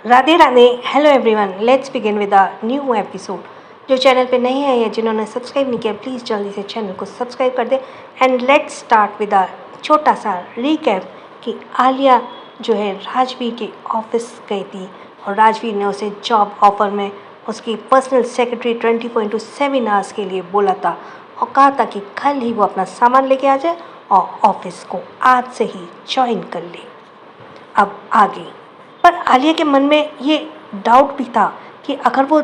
Radhe Radhe. Hello everyone, let's begin with a new episode. जो channel पे नहीं है या जिन्होंने सब्सक्राइब नहीं किया, प्लीज़ जल्दी से चैनल को सब्सक्राइब कर दे। And let's start with a छोटा सा रीकैप कि आलिया जो है राजवीर के ऑफिस गई थी और राजवीर ने उसे जॉब ऑफर में उसकी पर्सनल सेक्रेटरी 20.7 आवर्स के लिए बोला था और कहा था कि कल ही वो अपना सामान लेके आ जाए और ऑफिस को आज से ही ज्वाइन कर ले। अब आगे, पर आलिया के मन में ये डाउट भी था कि अगर वो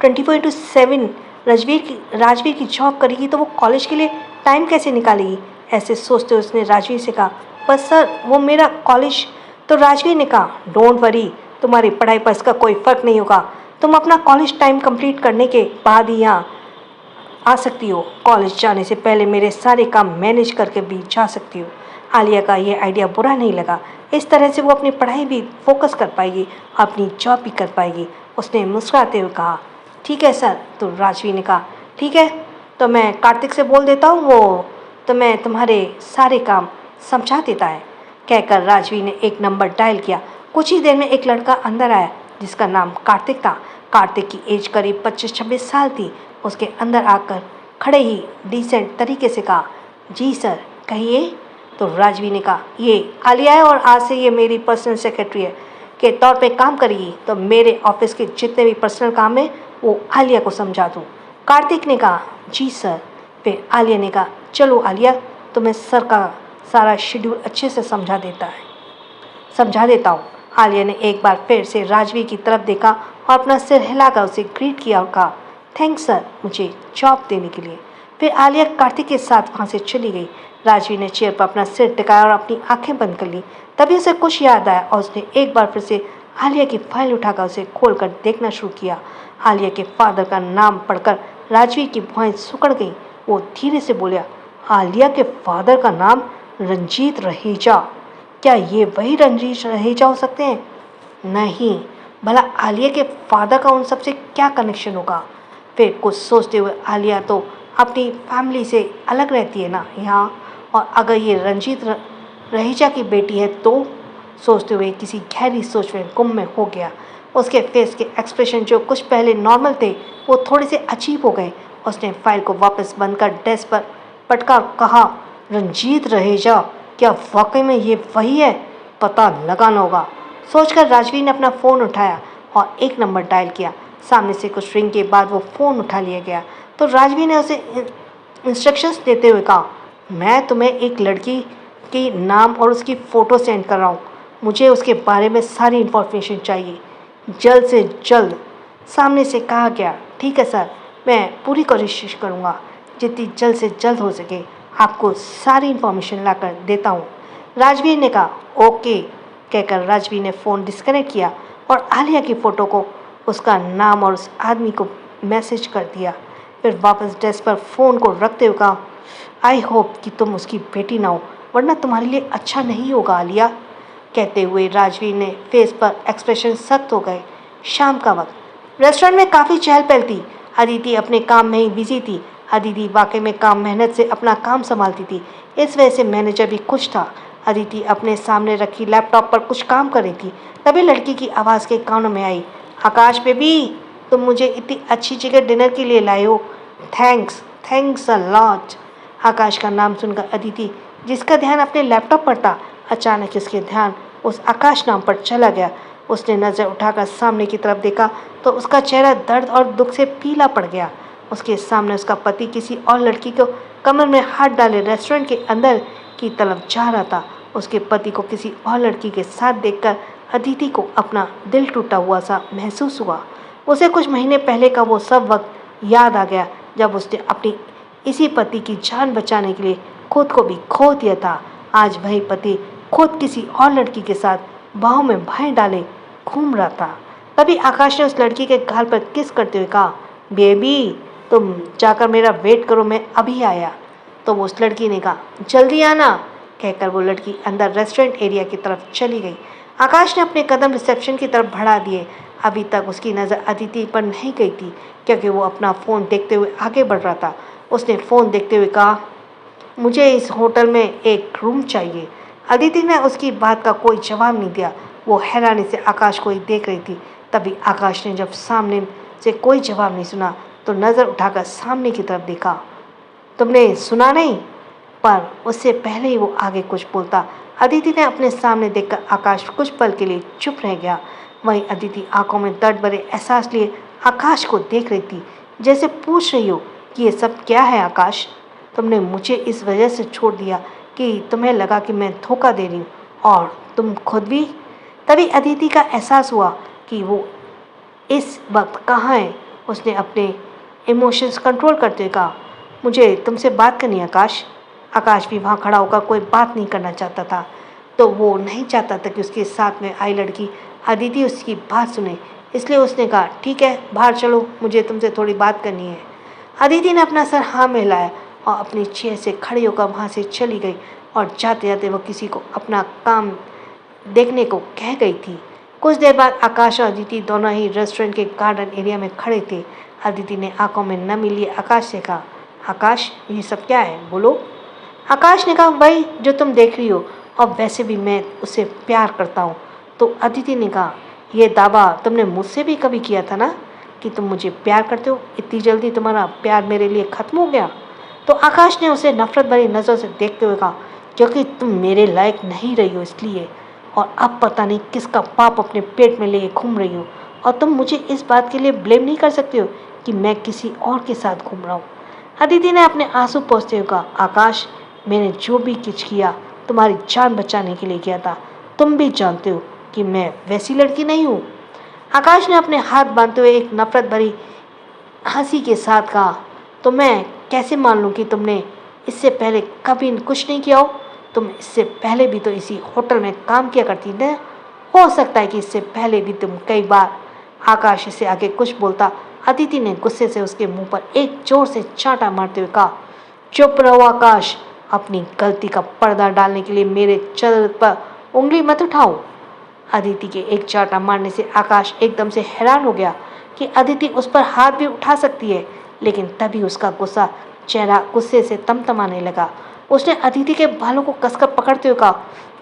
24/7 राजवीर की जॉब करेगी तो वो कॉलेज के लिए टाइम कैसे निकालेगी। ऐसे सोचते उसने राजवीर से कहा, बस सर वो मेरा कॉलेज। तो राजवीर ने कहा, डोंट वरी, तुम्हारी पढ़ाई पर इसका कोई फ़र्क नहीं होगा। तुम अपना कॉलेज टाइम कंप्लीट करने के बाद ही यहाँ आ सकती हो। कॉलेज जाने से पहले मेरे सारे काम मैनेज करके भी जा सकती हो। आलिया का ये आइडिया बुरा नहीं लगा। इस तरह से वो अपनी पढ़ाई भी फोकस कर पाएगी, अपनी जॉब भी कर पाएगी। उसने मुस्कुराते हुए कहा, ठीक है सर। तो राजवीर ने कहा, ठीक है, तो मैं कार्तिक से बोल देता हूँ, वो तो मैं तुम्हारे सारे काम समझा देता है। कहकर राजवीर ने एक नंबर डायल किया। कुछ ही देर में एक लड़का अंदर आया जिसका नाम कार्तिक था। कार्तिक की एज करीब 25-26 साल थी। उसके अंदर आकर खड़े ही डिसेंट तरीके से कहा, जी सर कहिए। तो राजवीर ने कहा, ये आलिया है और आज से ये मेरी पर्सनल सेक्रेटरी है के तौर पे काम करेगी। तो मेरे ऑफिस के जितने भी पर्सनल काम है वो आलिया को समझा दूँ। कार्तिक ने कहा, जी सर। फिर आलिया ने कहा, चलो आलिया, तुम्हें सर का सारा शेड्यूल अच्छे से समझा देता हूँ। आलिया ने एक बार फिर से राजवीर की तरफ देखा और अपना सिर हिलाकर उसे ग्रीट किया और कहा, थैंक्स सर मुझे जॉब देने के लिए। फिर आलिया कार्तिक के साथ वहाँ से चली गई। राजवीर ने चेयर पर अपना सिर टिकाया और अपनी आंखें बंद कर ली। तभी उसे कुछ याद आया और उसने एक बार फिर से आलिया की फाइल उठाकर उसे खोलकर देखना शुरू किया। आलिया के फादर का नाम पढ़कर राजवीर की भौहें सिकुड़ गई। वो धीरे से बोला, आलिया के फादर का नाम रंजीत रहेजा। क्या ये वही रंजीत रहेजा हो सकते हैं? नहीं, भला आलिया के फादर का उन सबसे क्या कनेक्शन होगा? फिर कुछ सोचते हुए, आलिया तो अपनी फैमिली से अलग रहती है ना यहाँ, और अगर ये रंजीत रहेजा की बेटी है तो? सोचते हुए किसी गहरी सोच में गुम में हो गया। उसके फेस के एक्सप्रेशन जो कुछ पहले नॉर्मल थे वो थोड़े से अजीब हो गए। उसने फाइल को वापस बंद कर डेस्क पर पटका कहा, रंजीत रहेजा, क्या वाकई में ये वही है? पता लगाना होगा। सोचकर राजवीर ने अपना फ़ोन उठाया और एक नंबर डायल किया। सामने से कुछ रिंग के बाद वो फ़ोन उठा लिया गया तो राजवीर ने उसे इंस्ट्रक्शंस देते हुए कहा, मैं तुम्हें एक लड़की के नाम और उसकी फ़ोटो सेंड कर रहा हूँ। मुझे उसके बारे में सारी इन्फॉर्मेशन चाहिए, जल्द से जल्द। सामने से कहा गया, ठीक है सर, मैं पूरी कोशिश करूँगा, जितनी जल्द से जल्द हो सके आपको सारी इन्फॉर्मेशन लाकर देता हूँ। राजवीर ने कहा, ओके। कहकर राजवीर ने फ़ोन डिस्कनेक्ट किया और आलिया की फ़ोटो को, उसका नाम और उस आदमी को मैसेज कर दिया। फिर वापस डेस्क पर फ़ोन को रखते हुए कहा, आई होप कि तुम उसकी बेटी ना हो, वरना तुम्हारे लिए अच्छा नहीं होगा आलिया। कहते हुए राजवीर ने फेस पर एक्सप्रेशन सख्त हो गए। शाम का वक्त रेस्टोरेंट में काफ़ी चहल पहल थी। अदिति अपने काम में ही बिजी थी। अदिति वाकई में काम मेहनत से अपना काम संभालती थी, इस वजह से मैनेजर भी खुश था। अदिति अपने सामने रखी लैपटॉप पर कुछ काम कर रही थी। तभी लड़की की आवाज़ के कानों में आई, आकाश बेबी, तुम मुझे इतनी अच्छी जगह डिनर के लिए लाए हो। Thanks a lot. आकाश का नाम सुनकर अदिति, जिसका ध्यान अपने लैपटॉप पर था, अचानक इसके ध्यान उस आकाश नाम पर चला गया। उसने नज़र उठाकर सामने की तरफ देखा तो उसका चेहरा दर्द और दुख से पीला पड़ गया। उसके सामने उसका पति किसी और लड़की को कमर में हाथ डाले रेस्टोरेंट के अंदर की तरफ जा रहा था। उसके पति को किसी और लड़की के साथ देखकर अदिति को अपना दिल टूटा हुआ सा महसूस हुआ। उसे कुछ महीने पहले का वो सब वक्त याद आ गया जब उसने अपनी इसी पति की जान बचाने के लिए खुद को भी खो दिया था। आज वही पति खुद किसी और लड़की के साथ बाहों में बाहें डाले घूम रहा था। तभी आकाश ने उस लड़की के गाल पर किस करते हुए कहा, बेबी तुम जाकर मेरा वेट करो, मैं अभी आया। तो वो उस लड़की ने कहा, जल्दी आना। कहकर वो लड़की अंदर रेस्टोरेंट एरिया की तरफ चली गई। आकाश ने अपने कदम रिसेप्शन की तरफ बढ़ा दिए। अभी तक उसकी नज़र अदिति पर नहीं गई थी क्योंकि वो अपना फ़ोन देखते हुए आगे बढ़ रहा था। उसने फ़ोन देखते हुए कहा, मुझे इस होटल में एक रूम चाहिए। अदिति ने उसकी बात का कोई जवाब नहीं दिया। वो हैरानी से आकाश को ही देख रही थी। तभी आकाश ने जब सामने से कोई जवाब नहीं सुना तो नज़र उठाकर सामने की तरफ देखा। तुमने सुना नहीं? पर उससे पहले ही वो आगे कुछ बोलता, अदिति ने अपने सामने देखकर आकाश कुछ पल के लिए चुप रह गया। वहीं अदिति आंखों में दर्द भरे एहसास लिए आकाश को देख रही थी, जैसे पूछ रही हो कि ये सब क्या है आकाश? तुमने मुझे इस वजह से छोड़ दिया कि तुम्हें लगा कि मैं धोखा दे रही हूँ, और तुम खुद भी। तभी अदिति का एहसास हुआ कि वो इस वक्त कहाँ है। उसने अपने इमोशंस कंट्रोल करते हुए कहा, मुझे तुमसे बात करनी है आकाश। आकाश भी वहाँ खड़ा होकर कोई बात नहीं करना चाहता था, तो वो नहीं चाहता था कि उसके साथ में आई लड़की अदिति उसकी बात सुने, इसलिए उसने कहा, ठीक है बाहर चलो, मुझे तुमसे थोड़ी बात करनी है। अदिति ने अपना सर हाँ में हिलाया और अपनी चेयर से खड़ी होकर वहाँ से चली गई, और जाते जाते वो किसी को अपना काम देखने को कह गई थी। कुछ देर बाद आकाश और अदिति दोनों ही रेस्टोरेंट के गार्डन एरिया में खड़े थे। अदिति ने आंखों में नमी लिए आकाश से कहा, आकाश ये सब क्या है, बोलो। आकाश ने कहा, वही जो तुम देख रही हो, और वैसे भी मैं उससे प्यार करता हूँ। तो अदिति ने कहा, यह दावा तुमने मुझसे भी कभी किया था ना कि तुम मुझे प्यार करते हो, इतनी जल्दी तुम्हारा प्यार मेरे लिए ख़त्म हो गया? तो आकाश ने उसे नफरत भरी नज़रों से देखते हुए कहा, क्योंकि तुम मेरे लायक नहीं रही हो इसलिए, और अब पता नहीं किसका पाप अपने पेट में लिए घूम रही हो, और तुम मुझे इस बात के लिए ब्लेम नहीं कर सकते हो कि मैं किसी और के साथ घूम रहा हूँ। अदिति ने अपने आंसू पोंछते हुए कहा, आकाश मैंने जो भी कुछ किया तुम्हारी जान बचाने के लिए किया था, तुम भी जानते हो कि मैं वैसी लड़की नहीं हूँ। आकाश ने अपने हाथ बांधते हुए एक नफरत भरी हंसी के साथ कहा, तो मैं कैसे मान लूँ कि तुमने इससे पहले कभी कुछ नहीं किया हो? तुम इससे पहले भी तो इसी होटल में काम किया करती थी। हो सकता है कि इससे पहले भी तुम कई बार। आकाश इससे आगे कुछ बोलता, अदिति ने गुस्से से उसके मुंह पर एक जोर से चांटा मारते हुए कहा, चुप रहो आकाश, अपनी गलती का पर्दा डालने के लिए मेरे चरित्र पर उंगली मत उठाओ। अदिति के एक चांटा मारने से आकाश एकदम से हैरान हो गया कि अदिति उस पर हाथ भी उठा सकती है, लेकिन तभी उसका गुस्सा चेहरा गुस्से से तमतमाने लगा। उसने अदिति के बालों को कसकर पकड़ते हुए कहा,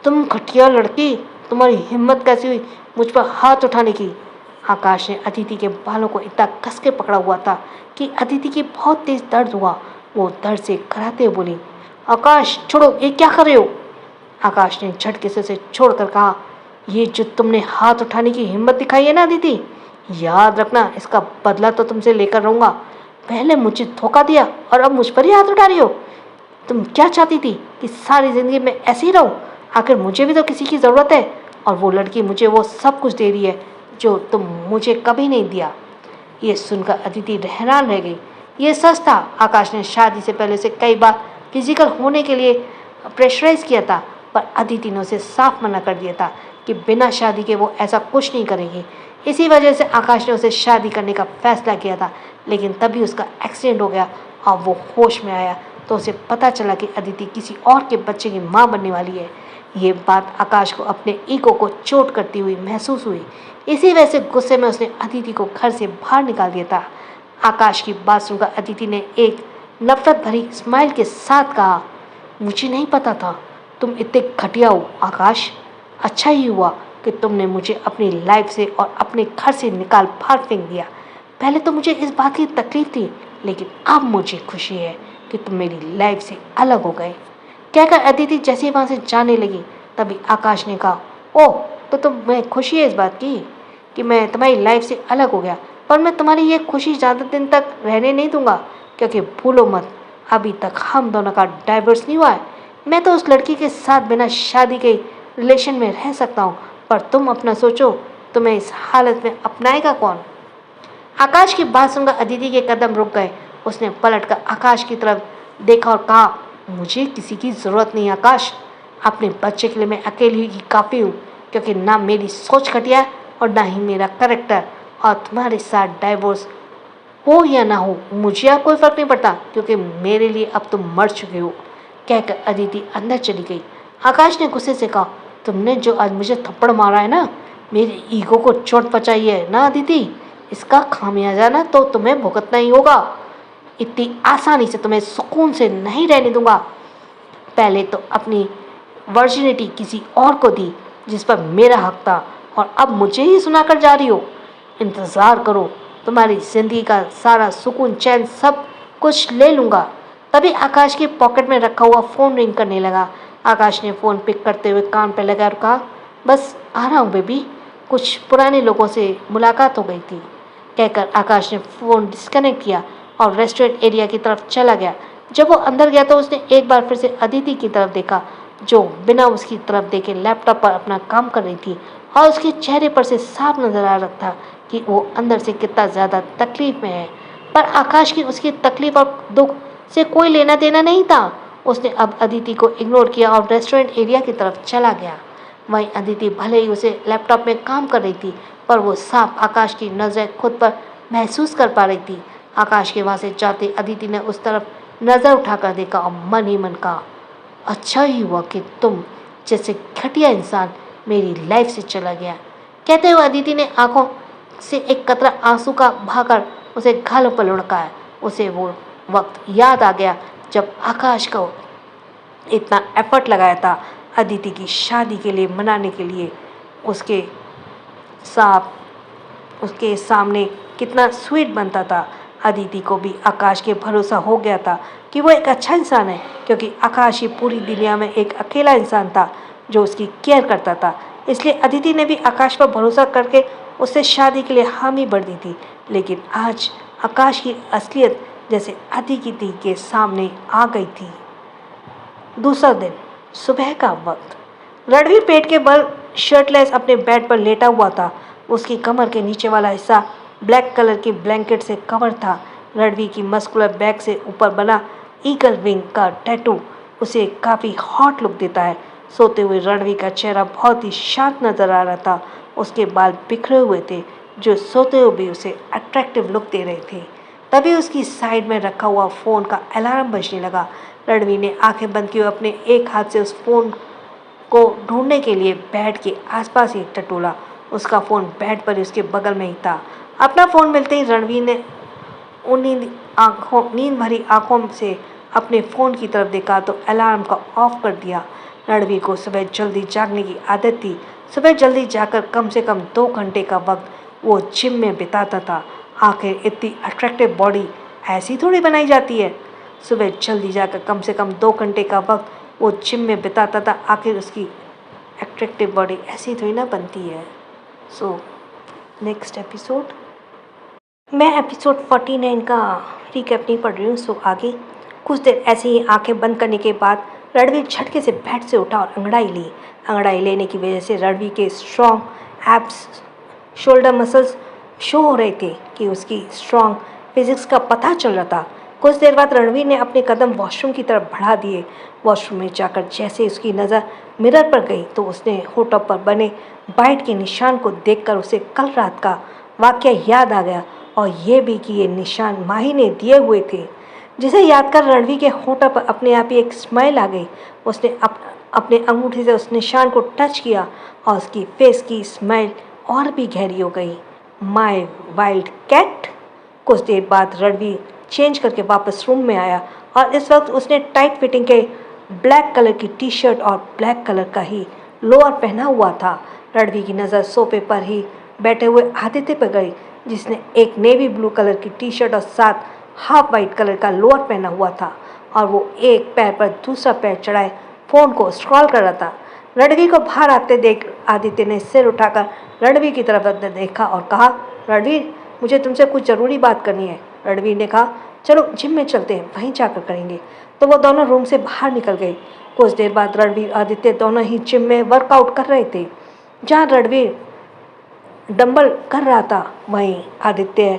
तुम घटिया लड़की, तुम्हारी हिम्मत कैसी हुई मुझ पर हाथ उठाने की? आकाश ने अदिति के बालों को इतना कस के पकड़ा हुआ था कि अदिति की बहुत तेज दर्द हुआ। वो दर्द से कराते हुए बोली, आकाश छोड़ो, ये क्या कर रहे हो? आकाश ने झटके से उसे छोड़कर कहा, ये जो तुमने हाथ उठाने की हिम्मत दिखाई है ना अदिति, याद रखना इसका बदला तो तुमसे लेकर रहूँगा। पहले मुझे धोखा दिया और अब मुझ पर ही हाथ उठा रही हो। तुम क्या चाहती थी कि सारी ज़िंदगी में ऐसे ही रहूं? आखिर मुझे भी तो किसी की ज़रूरत है, और वो लड़की मुझे वो सब कुछ दे रही है जो तुम मुझे कभी नहीं दिया। ये सुनकर अदिति हैरान रह गई। ये सच था, आकाश ने शादी से पहले उसे कई बार फिजिकल होने के लिए प्रेशराइज किया था, पर अदिति ने उसे साफ मना कर दिया था कि बिना शादी के वो ऐसा कुछ नहीं करेगी। इसी वजह से आकाश ने उसे शादी करने का फैसला किया था, लेकिन तभी उसका एक्सीडेंट हो गया और वो होश में आया तो उसे पता चला कि अदिति किसी और के बच्चे की माँ बनने वाली है। ये बात आकाश को अपने ईगो को चोट करती हुई महसूस हुई। इसी वजह से गुस्से में उसने अदिति को घर से बाहर निकाल दिया था। आकाश की बात सुनकर अदिति ने एक नफरत भरी स्माइल के साथ कहा, मुझे नहीं पता था तुम इतने घटिया हो आकाश। अच्छा ही हुआ कि तुमने मुझे अपनी लाइफ से और अपने घर से निकाल बाहर फेंक दिया। पहले तो मुझे इस बात की तकलीफ थी, लेकिन अब मुझे खुशी है कि तुम मेरी लाइफ से अलग हो गए। कहकर अदिति जैसे वहाँ से जाने लगी, तभी आकाश ने कहा, ओह तो तुम्हें खुशी है इस बात की कि मैं तुम्हारी लाइफ से अलग हो गया, पर मैं तुम्हारी ये खुशी ज़्यादा दिन तक रहने नहीं दूंगा, क्योंकि भूलो मत अभी तक हम दोनों का डाइवर्स नहीं हुआ है। मैं तो उस लड़की के साथ बिना शादी के रिलेशन में रह सकता हूँ, पर तुम अपना सोचो, तुम्हें इस हालत में अपनाएगा कौन? आकाश की बात सुनकर अदिति के कदम रुक गए। उसने पलटकर आकाश की तरफ देखा और कहा, मुझे किसी की ज़रूरत नहीं आकाश, अपने बच्चे के लिए मैं अकेली ही काफ़ी हूँ, क्योंकि ना मेरी सोच घटिया है और ना ही मेरा करेक्टर, और तुम्हारे साथ डाइवोर्स हो या ना हो मुझे अब कोई फ़र्क नहीं पड़ता, क्योंकि मेरे लिए अब तुम मर चुके हो। कहकर अदिति अंदर चली गई। आकाश ने गुस्से से कहा, तुमने जो आज मुझे थप्पड़ मारा है ना, मेरे ईगो को चोट पहुँचाई है ना अदिति, इसका खामियाजा ना तो तुम्हें भुगतना ही होगा। इतनी आसानी से तुम्हें सुकून से नहीं रहने दूंगा। पहले तो अपनी वर्जिनिटी किसी और को दी जिस पर मेरा हक था, और अब मुझे ही सुनाकर जा रही हो? इंतज़ार करो, तुम्हारी जिंदगी का सारा सुकून चैन सब कुछ ले लूँगा। तभी आकाश की पॉकेट में रखा हुआ फ़ोन रिंग करने लगा। आकाश ने फ़ोन पिक करते हुए कान पर लगाया और कहा, बस आ रहा हूँ बेबी, कुछ पुराने लोगों से मुलाकात हो गई थी। कहकर आकाश ने फ़ोन डिस्कनेक्ट किया और रेस्टोरेंट एरिया की तरफ चला गया। जब वो अंदर गया तो उसने एक बार फिर से अदिति की तरफ देखा, जो बिना उसकी तरफ देखे लैपटॉप पर अपना काम कर रही थी, और उसके चेहरे पर से साफ नजर आ रहा था कि वो अंदर से कितना ज़्यादा तकलीफ में है। पर आकाश की उसकी तकलीफ और दुख से कोई लेना देना नहीं था। उसने अब अदिति को इग्नोर किया और रेस्टोरेंट एरिया की तरफ चला गया। वहीं अदिति भले ही उसे लैपटॉप में काम कर रही थी, पर वो साफ आकाश की नज़रें खुद पर महसूस कर पा रही थी। आकाश के वहाँ से जाते अदिति ने उस तरफ नज़र उठाकर देखा और मन ही मन कहा, अच्छा ही हुआ कि तुम जैसे घटिया इंसान मेरी लाइफ से चला गया। कहते हुए अदिति ने आंखों से एक कतरा आंसू का बहाकर उसे गालों पर लुढ़काया। उसे वो वक्त याद आ गया जब आकाश को इतना एफर्ट लगाया था अदिति की शादी के लिए मनाने के लिए। उसके उसके सामने कितना स्वीट बनता था। अदिति को भी आकाश के भरोसा हो गया था कि वो एक अच्छा इंसान है, क्योंकि आकाश ही पूरी दुनिया में एक अकेला इंसान था जो उसकी केयर करता था। इसलिए अदिति ने भी आकाश पर भरोसा करके उससे शादी के लिए हामी भर दी थी। लेकिन आज आकाश की असलियत जैसे अदिति के सामने आ गई थी। दूसरा दिन, सुबह का वक्त। रणवीर पेट के बल शर्टलेस अपने बेड पर लेटा हुआ था। उसकी कमर के नीचे वाला हिस्सा ब्लैक कलर की ब्लैंकेट से कवर था। रणवीर की मस्कुलर बैक से ऊपर बना ईगल विंग का टैटू उसे काफ़ी हॉट लुक देता है। सोते हुए रणवीर का चेहरा बहुत ही शांत नजर आ रहा था। उसके बाल बिखरे हुए थे, जो सोते हुए भी उसे अट्रैक्टिव लुक दे रहे थे। तभी उसकी साइड में रखा हुआ फ़ोन का अलार्म बजने लगा। रणवीर ने आंखें बंद की हुए अपने एक हाथ से उस फ़ोन को ढूंढने के लिए बेड के आसपास ही टटोला। उसका फ़ोन बेड पर उसके बगल में ही था। अपना फ़ोन मिलते ही रणवीर ने नींद भरी आंखों से अपने फ़ोन की तरफ देखा तो अलार्म का ऑफ कर दिया। रणवीर को सुबह जल्दी जागने की आदत थी। सुबह जल्दी जाकर कम से कम 2 घंटे का वक्त वो जिम में बिताता था। आखिर इतनी अट्रैक्टिव बॉडी ऐसी थोड़ी बनाई जाती है। सुबह जल्दी जाकर कम से कम 2 घंटे का वक्त वो जिम में बिताता था। आखिर उसकी अट्रैक्टिव बॉडी ऐसी थोड़ी ना बनती है। सो नेक्स्ट एपिसोड, मैं एपिसोड 49 का रिकैप नहीं पढ़ रही हूँ। सो आगे कुछ देर ऐसे ही आंखें बंद करने के बाद रणवीर झटके से बेड से उठा और अंगड़ाई ली। अंगड़ाई लेने की वजह से रणवीर के strong abs, shoulder muscles show हो रहे थे कि उसकी स्ट्रॉन्ग फिजिक्स का पता चल रहा था। कुछ देर बाद रणवीर ने अपने कदम वॉशरूम की तरफ बढ़ा दिए। वॉशरूम में जाकर जैसे उसकी नज़र मिरर पर गई तो उसने होठों पर बने बाइट के निशान को देखकर उसे कल रात का वाकया याद आ गया, और ये भी कि ये निशान माही ने दिए हुए थे, जिसे याद कर रणवीर के होठों पर अपने आप ही एक स्माइल आ गई। उसने अपने अंगूठे से उस निशान को टच किया और उसकी फेस की स्माइल और भी गहरी हो गई। My wild cat. कुछ देर बाद रणवीर चेंज करके वापस रूम में आया और इस वक्त उसने टाइट फिटिंग के ब्लैक कलर की टी शर्ट और ब्लैक कलर का ही लोअर पहना हुआ था। रणवीर की नज़र सोफे पर ही बैठे हुए आदित्य पर गई, जिसने एक नेवी ब्लू कलर की टी शर्ट और साथ हाफ वाइट कलर का लोअर पहना हुआ था, और वो एक पैर पर दूसरा पैर चढ़ाए फ़ोन को स्क्रॉल कर रहा था। रणवीर को बाहर आते देख आदित्य ने सिर उठाकर रणवीर की तरफ देखा और कहा, रणवीर, मुझे तुमसे कुछ ज़रूरी बात करनी है। रणवीर ने कहा, चलो जिम में चलते हैं, वहीं जाकर करेंगे। तो वो दोनों रूम से बाहर निकल गए। कुछ देर बाद रणवीर आदित्य दोनों ही जिम में वर्कआउट कर रहे थे। जहाँ रणवीर डंबल कर रहा था, वहीं आदित्य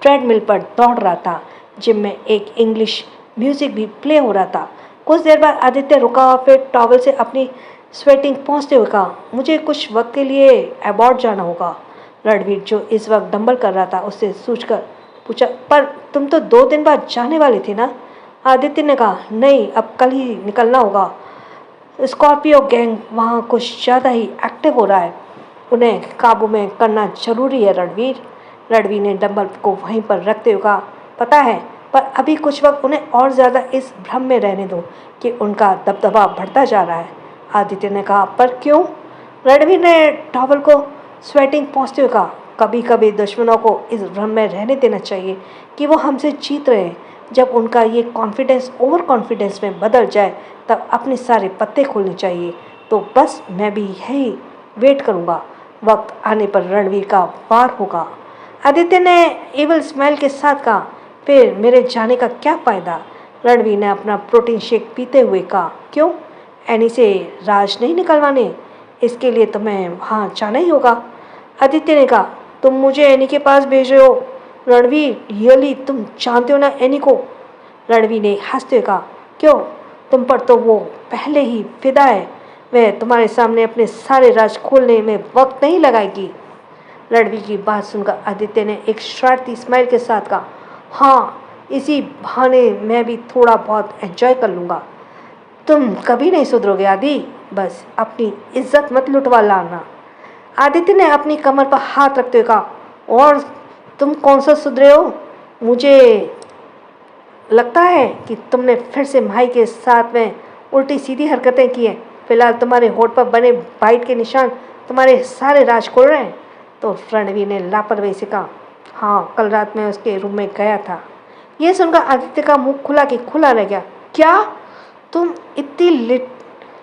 ट्रेडमिल पर दौड़ रहा था। जिम में एक इंग्लिश म्यूज़िक भी प्ले हो रहा था। कुछ देर बाद आदित्य रुका और फिर टॉवल से अपनी स्वेटिंग पहुँचते हुए कहा, मुझे कुछ वक्त के लिए अबॉर्ड जाना होगा। रणवीर, जो इस वक्त डंबल कर रहा था, उससे सूझकर पूछा, पर तुम तो 2 दिन बाद जाने वाले थे ना? आदित्य ने कहा, नहीं, अब कल ही निकलना होगा। स्कॉर्पियो गैंग वहाँ कुछ ज़्यादा ही एक्टिव हो रहा है, उन्हें काबू में करना जरूरी है रणवीर। रणवीर ने डंबल को वहीं पर रखते हुए कहा, पता है, पर अभी कुछ वक्त उन्हें और ज़्यादा इस भ्रम में रहने दो कि उनका दबदबा बढ़ता जा रहा है। आदित्य ने कहा, पर क्यों? रणवीर ने टॉवल को स्वेटिंग पहुँचते हुए कहा, कभी कभी दुश्मनों को इस भ्रम में रहने देना चाहिए कि वो हमसे जीत रहे हैं। जब उनका ये कॉन्फिडेंस ओवर कॉन्फिडेंस में बदल जाए तब अपने सारे पत्ते खोलने चाहिए। तो बस मैं भी यही वेट करूँगा, वक्त आने पर रणवीर का वार होगा। आदित्य ने एवल स्माइल के साथ कहा, फिर मेरे जाने का क्या फ़ायदा? रणवीर ने अपना प्रोटीन शेक पीते हुए कहा, क्यों? एनी से राज नहीं निकलवाने? इसके लिए तुम्हें वहाँ जाना ही होगा। आदित्य ने कहा, तुम मुझे एनी के पास भेज रहे हो? रणवीर, रियली तुम जानते हो ना एनी को? रणवीर ने हंसते हुए कहा, क्यों? तुम पर तो वो पहले ही फिदा है। वह तुम्हारे सामने अपने सारे राज खोलने में वक्त नहीं लगाएगी। रणवीर की बात सुनकर आदित्य ने एक शरारती स्माइल के साथ कहा, हाँ, इसी बहाने मैं भी थोड़ा बहुत एंजॉय कर लूँगा। तुम कभी नहीं सुधरोगे आदि, बस अपनी इज्जत मत लुटवा लाना। आदित्य ने अपनी कमर पर हाथ रखते हुए कहा, और तुम कौन सा सुधरे हो? मुझे लगता है कि तुमने फिर से माही के साथ में उल्टी सीधी हरकतें की हैं। फिलहाल तुम्हारे होठ पर बने बाइट के निशान तुम्हारे सारे राज खोल रहे हैं। तो रणवीर ने लापरवाही से कहा, हाँ, कल रात मैं उसके रूम में गया था। यह सुनकर आदित्य का मुंह खुला कि खुला रह गया। क्या? तुम इतनी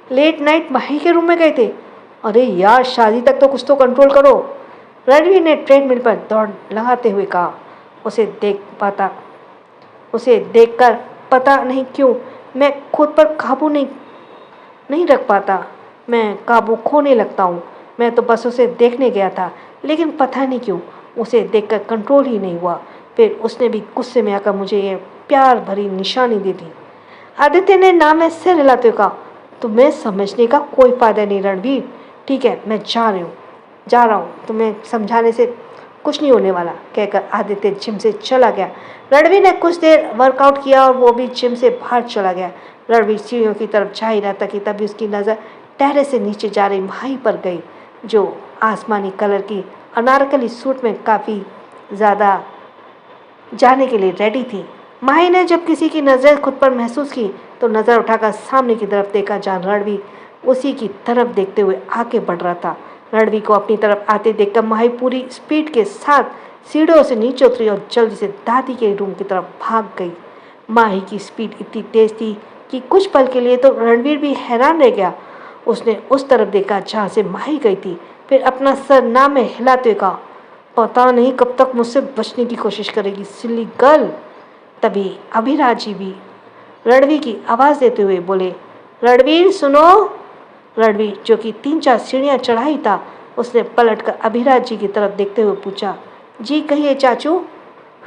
लेट नाइट माही के रूम में गए थे? अरे यार, शादी तक तो कुछ तो कंट्रोल करो। रणवीर ने ट्रेडमिल पर दौड़ लगाते हुए कहा। उसे देखकर पता नहीं क्यों मैं खुद पर काबू नहीं रख पाता। मैं काबू खोने लगता हूँ। मैं तो बस उसे देखने गया था, लेकिन पता नहीं क्यों उसे देखकर कंट्रोल ही नहीं हुआ। फिर उसने भी गुस्से में आकर मुझे ये प्यार भरी निशानी दे दी। आदित्य ने नाम में सिर हिलाते हुए कहा, तुम्हें समझने का कोई फ़ायदा नहीं रणवीर। ठीक है, मैं जा रहा हूँ, तुम्हें समझाने से कुछ नहीं होने वाला, कहकर आदित्य जिम से चला गया। रणवीर ने कुछ देर वर्कआउट किया और वो भी जिम से बाहर चला गया। रणवीर सीढ़ियों की तरफ जा ही रहा था कि तभी उसकी नज़र टेरेस से नीचे जा रही माही पर गई, जो आसमानी कलर की अनारकली सूट में काफ़ी ज़्यादा जाने के लिए रेडी थी। माही ने जब किसी की नज़र खुद पर महसूस की तो नज़र उठाकर सामने की तरफ देखा, जहाँ रणवीर उसी की तरफ देखते हुए आगे बढ़ रहा था। रणवीर को अपनी तरफ आते देखकर माही पूरी स्पीड के साथ सीढ़ियों से नीचे उतरी और जल्दी से दादी के रूम की तरफ भाग गई। माही की स्पीड इतनी तेज थी कि कुछ पल के लिए तो रणवीर भी हैरान रह गया। उसने उस तरफ देखा जहाँ से माही गई थी, फिर अपना सर ना में हिलाते हुए कहा, पता नहीं कब तक मुझसे बचने की कोशिश करेगी सिल्ली गर्ल। तभी अभिराज जी भी रणवीर की आवाज़ देते हुए बोले, रणवीर सुनो। रणवीर, जो कि 3-4 सीढ़ियाँ चढ़ाई था, उसने पलटकर अभिराज जी की तरफ देखते हुए पूछा, जी कहिए चाचू।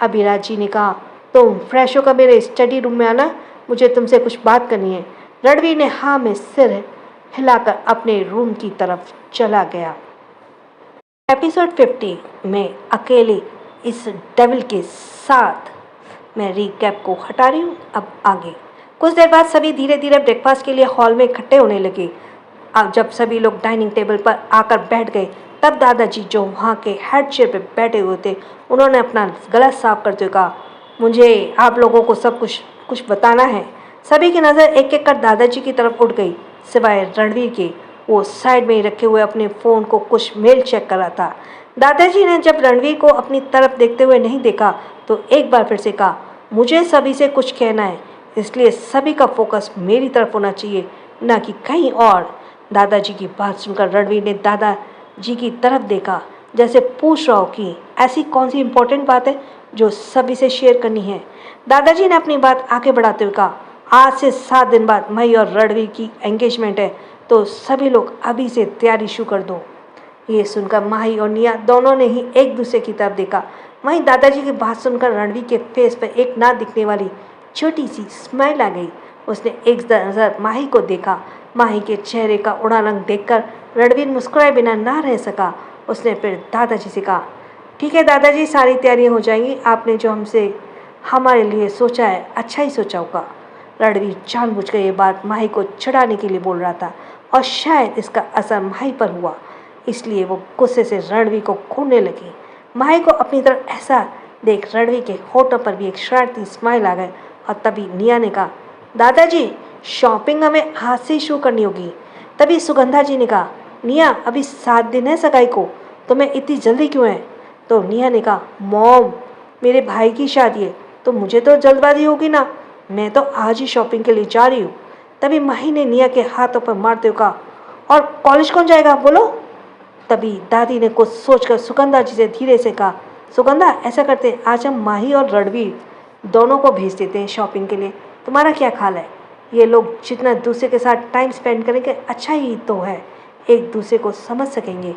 अभिराज जी ने कहा, तुम फ्रेश होकर मेरे स्टडी रूम में आना, मुझे तुमसे कुछ बात करनी है। रणवीर ने हाँ में सिर हिलाकर अपने रूम की तरफ चला गया। एपिसोड 50 में अकेले इस डेविल के साथ मैं रीकैप को हटा रही हूँ। अब आगे कुछ देर बाद सभी धीरे धीरे ब्रेकफास्ट के लिए हॉल में इकट्ठे होने लगे। अब जब सभी लोग डाइनिंग टेबल पर आकर बैठ गए तब दादाजी, जो वहाँ के हेड चेयर पर बैठे हुए थे, उन्होंने अपना गला साफ करते हुए कहा, मुझे आप लोगों को सब कुछ बताना है। सभी की नज़र एक एक कर दादाजी की तरफ उठ गई, सिवाय रणवीर के। वो साइड में ही रखे हुए अपने फ़ोन को कुछ मेल चेक कर रहा था। दादाजी ने जब रणवीर को अपनी तरफ देखते हुए नहीं देखा तो एक बार फिर से कहा, मुझे सभी से कुछ कहना है, इसलिए सभी का फोकस मेरी तरफ होना चाहिए, ना कि कहीं और। दादाजी की बात सुनकर रणवीर ने दादाजी की तरफ देखा, जैसे पूछ रहा हो कि ऐसी कौन सी इम्पोर्टेंट बात है जो सभी से शेयर करनी है। दादाजी ने अपनी बात आगे बढ़ाते हुए कहा, आज से 7 दिन बाद मई और रणवीर की एंगेजमेंट है, तो सभी लोग अभी से तैयारी शुरू कर दो। ये सुनकर माही और निया दोनों ने ही एक दूसरे की तरफ देखा। वहीं दादाजी की बात सुनकर रणवीर के फेस पर एक ना दिखने वाली छोटी सी स्माइल आ गई। उसने एक नज़र माही को देखा। माही के चेहरे का उड़ा रंग देखकर रणवीर मुस्कुराए बिना ना रह सका। उसने फिर दादाजी से कहा, ठीक है दादाजी, सारी तैयारियां हो जाएंगी। आपने जो हमारे लिए सोचा है, अच्छा ही सोचा होगा। रणवीर जानबूझकर ये बात माही को चिढ़ाने के लिए बोल रहा था और शायद इसका असर माही पर हुआ, इसलिए वो गुस्से से रणवीर को घूरने लगी। माही को अपनी तरफ ऐसा देख रणवीर के होठों पर भी एक शरारती स्माइल आ गई और तभी निया ने कहा, दादाजी, शॉपिंग हमें आज से ही शुरू करनी होगी। तभी सुगंधा जी ने कहा, निया, अभी 7 दिन है सगाई को, तुम्हें इतनी जल्दी क्यों है? तो निया ने कहा, मॉम मेरे भाई की शादी है तो मुझे तो जल्दबाजी होगी ना, मैं तो आज ही शॉपिंग के लिए जा रही हूँ। तभी माही ने निया के हाथों पर मारते हुए कहा, और कॉलेज कौन जाएगा बोलो? तभी दादी ने कुछ सोचकर सुगंधा जी से धीरे से कहा, सुगंधा ऐसा करते हैं, आज हम माही और रणवीर दोनों को भेज देते हैं शॉपिंग के लिए, तुम्हारा क्या ख्याल है? ये लोग जितना दूसरे के साथ टाइम स्पेंड करेंगे अच्छा ही तो है, एक दूसरे को समझ सकेंगे।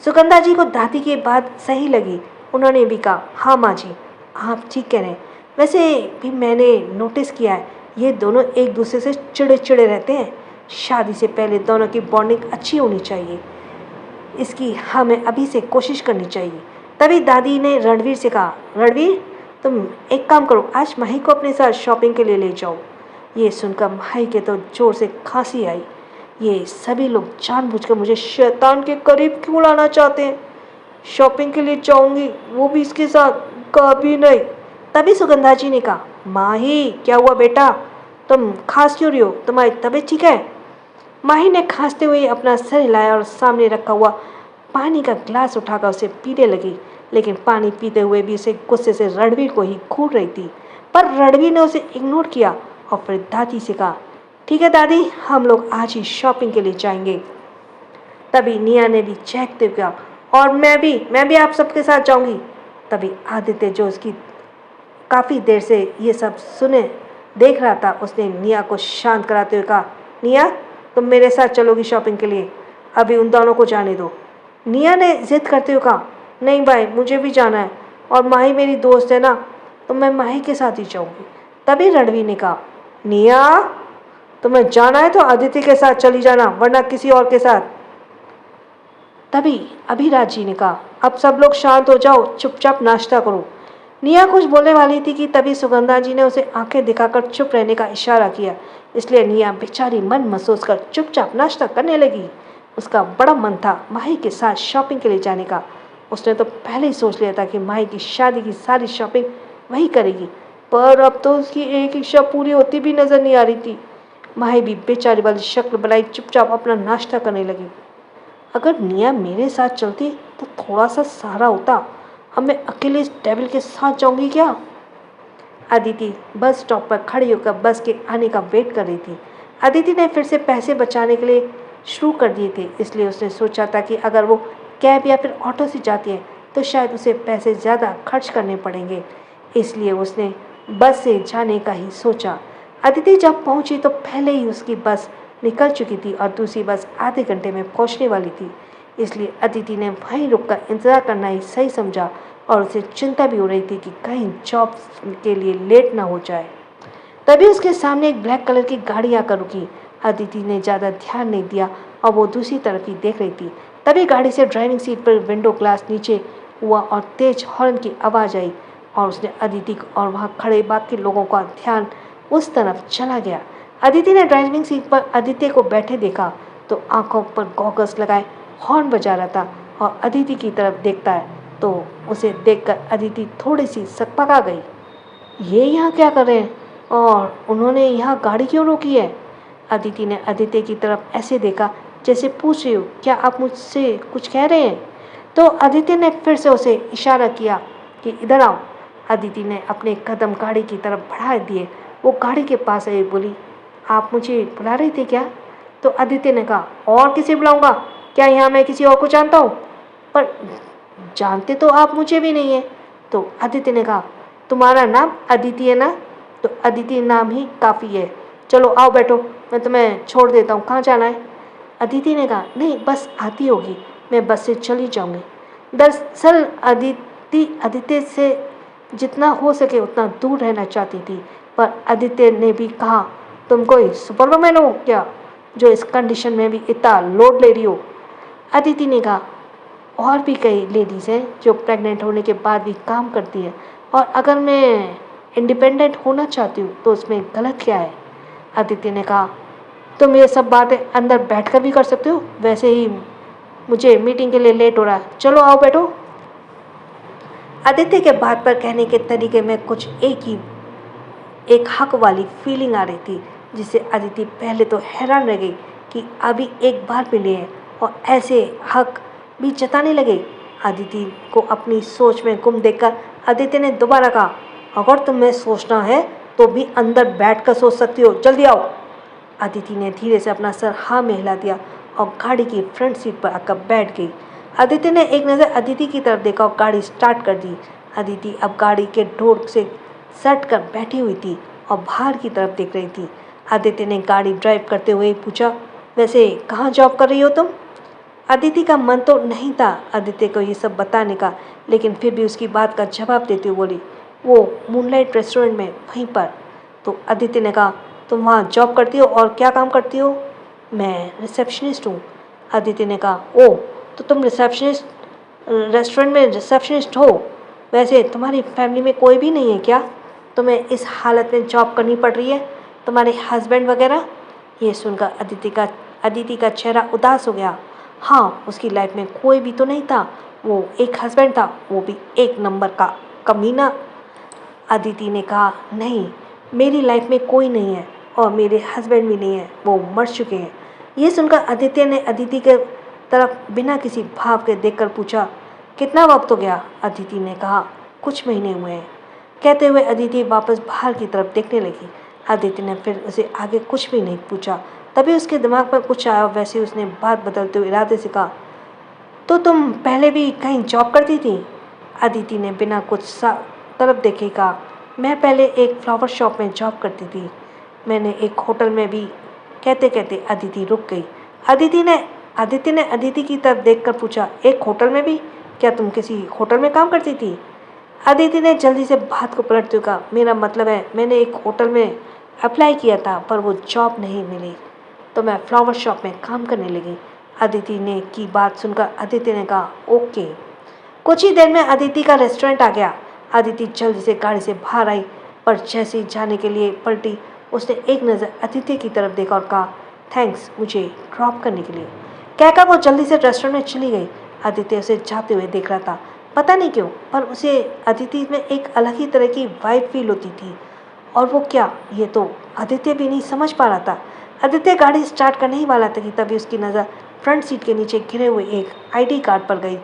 सुगंधा जी को दादी की बात सही लगी, उन्होंने भी कहा, हाँ माँ जी आप ठीक कह रहे हैं। वैसे भी मैंने नोटिस किया है ये दोनों एक दूसरे से चिड़े चिड़े रहते हैं, शादी से पहले दोनों की बॉन्डिंग अच्छी होनी चाहिए, इसकी हमें अभी से कोशिश करनी चाहिए। तभी दादी ने रणवीर से कहा, रणवीर तुम एक काम करो, आज माही को अपने साथ शॉपिंग के लिए ले जाओ। ये सुनकर माही के तो जोर से खांसी आई, ये सभी लोग जानबूझकर मुझे शैतान के करीब क्यों लाना चाहते हैं? शॉपिंग के लिए जाऊंगी वो भी इसके साथ, कभी नहीं। तभी सुगंधा जी ने कहा, माही क्या हुआ बेटा, तुम खांस क्यों रही हो, तुम्हारी तबीयत ठीक है? माही ने खांसते हुए अपना सर हिलाया और सामने रखा हुआ पानी का ग्लास उठाकर उसे पीने लगी, लेकिन पानी पीते हुए भी उसे गुस्से से रणवीर को ही घूर रही थी। पर रणवीर ने उसे इग्नोर किया और फिर दादी से कहा, ठीक है दादी हम लोग आज ही शॉपिंग के लिए जाएंगे। तभी निया ने भी चहकते हुए कहा, और मैं भी आप सबके साथ जाऊंगी। तभी आदित्य जो उसकी काफ़ी देर से ये सब सुने देख रहा था, उसने निया को शांत कराते हुए कहा, निया तुम मेरे साथ चलोगी शॉपिंग के लिए, अभी उन दोनों को जाने दो। निया ने जिद करते हुए कहा, नहीं भाई मुझे भी जाना है, और माही मेरी दोस्त है ना, तो मैं माही के साथ ही जाऊंगी। तभी रणवीर ने कहा, निया तुम्हें जाना है तो आदित्य के साथ चली जाना, वरना किसी और के साथ। तभी अभिराज जी ने कहा, अब सब लोग शांत हो जाओ, चुपचाप नाश्ता करो। निया कुछ बोलने वाली थी कि तभी सुगंधा जी ने उसे आंखें दिखाकर चुप रहने का इशारा किया, इसलिए निया बेचारी मन महसूस कर चुपचाप नाश्ता करने लगी। उसका बड़ा मन था माही के साथ शॉपिंग के लिए जाने का, उसने तो पहले ही सोच लिया था कि माही की शादी की सारी शॉपिंग वही करेगी, पर अब तो उसकी एक इच्छा पूरी होती भी नजर नहीं आ रही थी। माही भी बेचारी वाली शक्ल बनाई चुपचाप अपना नाश्ता करने लगी। अगर निया मेरे साथ चलती तो थोड़ा सा सहारा होता, अब मैं अकेले इस डेविल के साथ जाऊंगी क्या? अदिति बस स्टॉप पर खड़ी होकर बस के आने का वेट कर रही थी। अदिति ने फिर से पैसे बचाने के लिए शुरू कर दिए थे, इसलिए उसने सोचा था कि अगर वो कैब या फिर ऑटो से जाती है तो शायद उसे पैसे ज़्यादा खर्च करने पड़ेंगे, इसलिए उसने बस से जाने का ही सोचा। अदिति जब पहुंची तो पहले ही उसकी बस निकल चुकी थी और दूसरी बस आधे घंटे में पहुंचने वाली थी, इसलिए अदिति ने वहीं रुककर इंतज़ार करना ही सही समझा और उसे चिंता भी हो रही थी कि कहीं जॉब के लिए लेट ना हो जाए। तभी उसके सामने एक ब्लैक कलर की गाड़ी आकर रुकी। अदिति ने ज़्यादा ध्यान नहीं दिया और वो दूसरी तरफ ही देख रही थी। तभी गाड़ी से ड्राइविंग सीट पर विंडो ग्लास नीचे हुआ और तेज हॉर्न की आवाज़ आई और उसने अदिति और वहाँ खड़े बाकी लोगों का ध्यान उस तरफ चला गया। अदिति ने ड्राइविंग सीट पर आदित्य को बैठे देखा तो आंखों पर गॉगल्स लगाए हॉर्न बजा रहा था और अदिति की तरफ देखता है तो उसे देखकर अदिति थोड़ी सी सकपका गई। ये यहाँ क्या कर रहे हैं और उन्होंने यहाँ गाड़ी क्यों रोकी है? अदिति ने आदित्य की तरफ ऐसे देखा जैसे पूछ रही हो, क्या आप मुझसे कुछ कह रहे हैं? तो आदित्य ने फिर से उसे इशारा किया कि इधर आओ। अदिति ने अपने कदम गाड़ी की तरफ बढ़ा दिए। वो गाड़ी के पास आई, बोली, आप मुझे बुला रहे थे क्या? तो आदित्य ने कहा, और किसे बुलाऊंगा, क्या यहाँ मैं किसी और को जानता हूँ? पर जानते तो आप मुझे भी नहीं है। तो आदित्य ने कहा, तुम्हारा नाम अदिति है ना? तो अदिति नाम ही काफ़ी है, चलो आओ बैठो, मैं तुम्हें छोड़ देता हूँ, कहाँ जाना है? अदिति ने कहा, नहीं बस आती होगी, मैं बस से चली जाऊँगी। दरअसल अदिति आदित्य से जितना हो सके उतना दूर रहना चाहती थी, पर आदित्य ने भी कहा, तुम कोई सुपरवुमैन हो क्या जो इस कंडीशन में भी इतना लोड ले रही हो? अदिति ने कहा, और भी कई लेडीज़ हैं जो प्रेग्नेंट होने के बाद भी काम करती हैं, और अगर मैं इंडिपेंडेंट होना चाहती हूँ तो उसमें गलत क्या है? अदिति ने कहा, तुम ये सब बातें अंदर बैठकर भी कर सकते हो, वैसे ही मुझे मीटिंग के लिए लेट हो रहा है, चलो आओ बैठो। आदित्य के बात पर कहने के तरीके में कुछ एक हक वाली फीलिंग आ रही थी, जिससे अदिति पहले तो हैरान रह गई कि अभी एक बार मिले हैं और ऐसे हक भी जताने लगे। अदिति को अपनी सोच में गुम देखकर अदिति ने दोबारा कहा, अगर तुम्हें सोचना है तो भी अंदर बैठकर सोच सकती हो, जल्दी आओ। अदिति ने धीरे से अपना सर हाँ में हिला दिया और गाड़ी की फ्रंट सीट पर आकर बैठ गई। अदिति ने एक नज़र अदिति की तरफ देखा और गाड़ी स्टार्ट कर दी। अदिति अब गाड़ी के डोर से सट कर बैठी हुई थी और बाहर की तरफ देख रही थी। अदिति ने गाड़ी ड्राइव करते हुए पूछा, वैसे कहाँ जॉब कर रही हो तुम? अदिति का मन तो नहीं था आदित्य को ये सब बताने का, लेकिन फिर भी उसकी बात का जवाब देते हुए बोली, वो मूनलाइट रेस्टोरेंट में वहीं पर। तो अदिति ने कहा, तुम वहाँ जॉब करती हो और क्या काम करती हो? मैं रिसेप्शनिस्ट हूँ। अदिति ने कहा, ओह, तो तुम रिसेप्शनिस्ट रेस्टोरेंट में रिसेप्शनिस्ट हो? वैसे तुम्हारी फैमिली में कोई भी नहीं है क्या? तुम्हें इस हालत में जॉब करनी पड़ रही है? तुम्हारे हस्बैंड वगैरह? ये सुनकर अदिति का चेहरा उदास हो गया। हाँ, उसकी लाइफ में कोई भी तो नहीं था। वो एक हस्बैंड था, वो भी एक नंबर का कमीना। अदिति ने कहा, नहीं, मेरी लाइफ में कोई नहीं है और मेरे हस्बैंड भी नहीं है, वो मर चुके हैं। ये सुनकर आदित्य ने अदिति के तरफ बिना किसी भाव के देखकर पूछा, कितना वक्त हो गया? अदिति ने कहा, कुछ महीने हुए हैं। कहते हुए अदिति वापस बाहर की तरफ देखने लगी। अदिति ने फिर उसे आगे कुछ भी नहीं पूछा। तभी उसके दिमाग पर कुछ आया, वैसे उसने बात बदलते हुए इरादे से कहा, तो तुम पहले भी कहीं जॉब करती थी? अदिति ने बिना कुछ तरफ देखे कहा, मैं पहले एक फ्लावर शॉप में जॉब करती थी। मैंने एक होटल में भी। कहते कहते अदिति रुक गई। आदित्य ने अदिति की तरफ देखकर पूछा, एक होटल में भी? क्या तुम किसी होटल में काम करती थी? अदिति ने जल्दी से बात को पलटते हुए कहा, मेरा मतलब है, मैंने एक होटल में अप्लाई किया था पर वो जॉब नहीं मिली, तो मैं फ्लावर शॉप में काम करने लगी। अदिति ने की बात सुनकर अदिति ने कहा, ओके। कुछ ही देर में अदिति का रेस्टोरेंट आ गया। अदिति जल्दी से गाड़ी से बाहर आई, पर जैसे ही जाने के लिए पलटी, उसने एक नज़र अदिति की तरफ देखा और कहा, थैंक्स मुझे ड्रॉप करने के लिए। कहकर वो जल्दी से रेस्टोरेंट में चली गई। अदिति उसे जाते हुए देख रहा था। पता नहीं क्यों, पर उसे अदिति में एक अलग ही तरह की वाइब फील होती थी। और वो क्या, ये तो आदित्य भी नहीं समझ पा रहा था। आदित्य गाड़ी स्टार्ट करने ही वाला था कि तभी उसकी नज़र फ्रंट सीट के नीचे गिरे हुए एक आईडी कार्ड पर गई,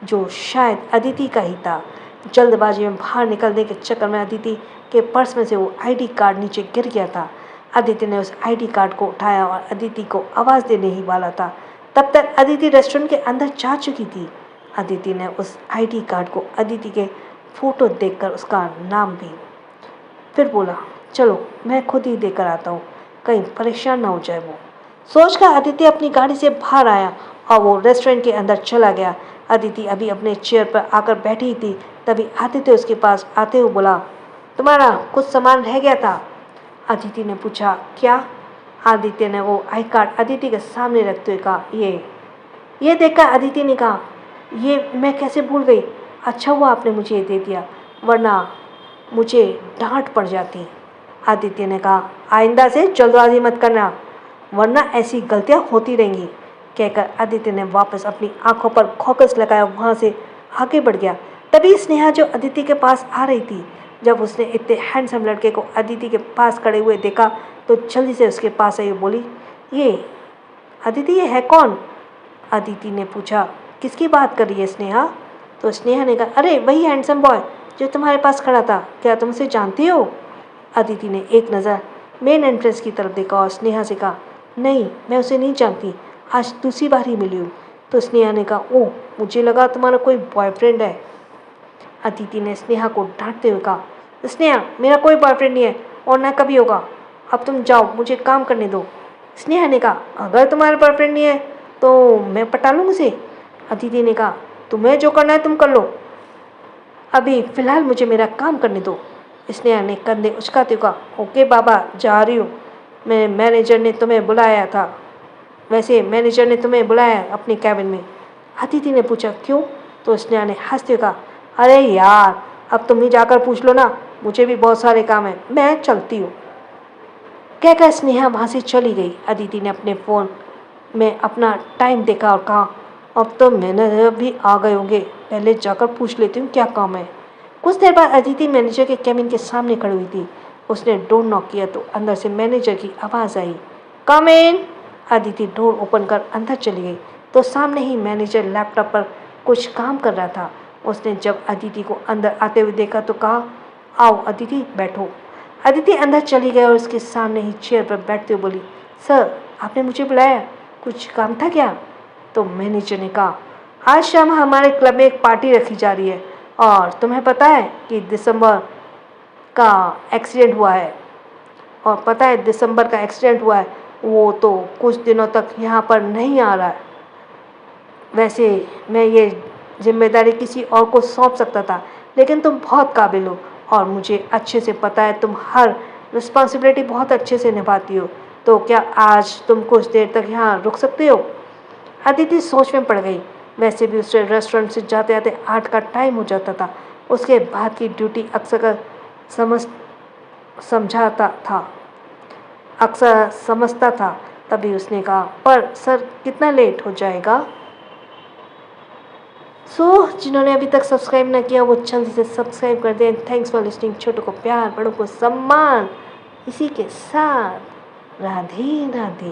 जो शायद अदिति का ही था। जल्दबाजी में बाहर निकलने के चक्कर में अदिति के पर्स में से वो आईडी कार्ड नीचे गिर गया था। अदिति ने उस आईडी कार्ड को उठाया और अदिति को आवाज़ देने ही वाला था। तब तक अदिति रेस्टोरेंट के अंदर जा चुकी थी। अदिति ने उस आईडी कार्ड को अदिति के फोटो देखकर उसका नाम भी, फिर बोला, चलो मैं खुद ही देकर आता हूँ, कहीं परेशान ना हो जाए वो। सोचकर अदिति अपनी गाड़ी से बाहर आया और वो रेस्टोरेंट के अंदर चला गया। अदिति अभी अपने चेयर पर आकर बैठी ही थी, तभी आदित्य उसके पास आते हुए बोला, तुम्हारा कुछ सामान रह गया था? अदिति ने पूछा, क्या? आदित्य ने वो आई कार्ड अदिति के सामने रखते हुए कहा, ये देखकर अदिति ने कहा, ये मैं कैसे भूल गई? अच्छा हुआ आपने मुझे ये दे दिया, वरना मुझे डांट पड़ जाती। आदित्य ने कहा, आइंदा से जल्दबाजी मत करना, वरना ऐसी गलतियां होती रहेंगी। कहकर आदित्य ने वापस अपनी आंखों पर फोकस लगाया, वहाँ से आगे बढ़ गया। तभी स्नेहा जो अदिति के पास आ रही थी, जब उसने इतने हैंडसम लड़के को अदिति के पास खड़े हुए देखा तो जल्दी से उसके पास आई, बोली, ये अदिति, ये है कौन? अदिति ने पूछा, किसकी बात कर रही है स्नेहा? तो स्नेहा ने कहा, अरे वही हैंडसम बॉय जो तुम्हारे पास खड़ा था, क्या तुम उसे जानती हो? अदिति ने एक नज़र मेन एंट्रेंस की तरफ देखा और स्नेहा से कहा, नहीं, मैं उसे नहीं जानती, आज दूसरी बार ही मिली हूँ। तो स्नेहा ने कहा, ओह, मुझे लगा तुम्हारा कोई बॉयफ्रेंड है। अदिति ने स्नेहा को डांटते हुए कहा, स्नेहा, मेरा कोई बॉयफ्रेंड नहीं है और ना कभी होगा, अब तुम जाओ, मुझे काम करने दो। स्नेहा ने कहा, अगर तुम्हारा बॉयफ्रेंड नहीं है तो मैं पटा लूँ उसे। अदिति ने कहा, तुम्हें जो करना है तुम कर लो, अभी फ़िलहाल मुझे मेरा काम करने दो। स्नेहा ने कंधे उचकाते कहा, ओके बाबा, जा रही हूँ, मैनेजर ने तुम्हें बुलाया था। वैसे मैनेजर ने तुम्हें बुलाया अपने कैबिन में। अदिति ने पूछा, क्यों? तो स्नेहा ने हंसते कहा, अरे यार, अब तुम ही जाकर पूछ लो ना, मुझे भी बहुत सारे काम हैं, मैं चलती हूँ। कहकर स्नेहा वहाँ से चली गई। अदिति ने अपने फ़ोन में अपना टाइम देखा और कहा, अब तो मैनेजर भी आ गए होंगे, पहले जाकर पूछ लेती हूँ क्या काम है। कुछ देर बाद अदिति मैनेजर के कैबिन के सामने खड़ी हुई थी। उसने डोर नॉक किया तो अंदर से मैनेजर की आवाज़ आई, कम इन। अदिति डोर ओपन कर अंदर चली गई तो सामने ही मैनेजर लैपटॉप पर कुछ काम कर रहा था। उसने जब अदिति को अंदर आते हुए देखा तो कहा, आओ अदिति बैठो। अदिति अंदर चली गई और उसके सामने ही चेयर पर बैठते हुए बोली, सर आपने मुझे बुलाया, कुछ काम था क्या? तो मैनेजर ने कहा, आज शाम हमारे क्लब में एक पार्टी रखी जा रही है और तुम्हें पता है कि दिसंबर का एक्सीडेंट हुआ है। और पता है दिसंबर का एक्सीडेंट हुआ है, वो तो कुछ दिनों तक यहाँ पर नहीं आ रहा है। वैसे मैं ये जिम्मेदारी किसी और को सौंप सकता था, लेकिन तुम बहुत काबिल हो और मुझे अच्छे से पता है तुम हर रिस्पॉन्सिबिलिटी बहुत अच्छे से निभाती हो। तो क्या आज तुम कुछ देर तक यहाँ रुक सकते हो? अदिति सोच में पड़ गई। वैसे भी उसे रेस्टोरेंट से जाते आते 8 का टाइम हो जाता था। उसके बाद की ड्यूटी अक्सर समझता था। तभी उसने कहा, पर सर कितना लेट हो जाएगा? जिन्होंने अभी तक सब्सक्राइब ना किया वो जल्दी से सब्सक्राइब कर दें। Thanks for listening. छोटों को प्यार, बड़ों को सम्मान। इसी के साथ राधे राधे।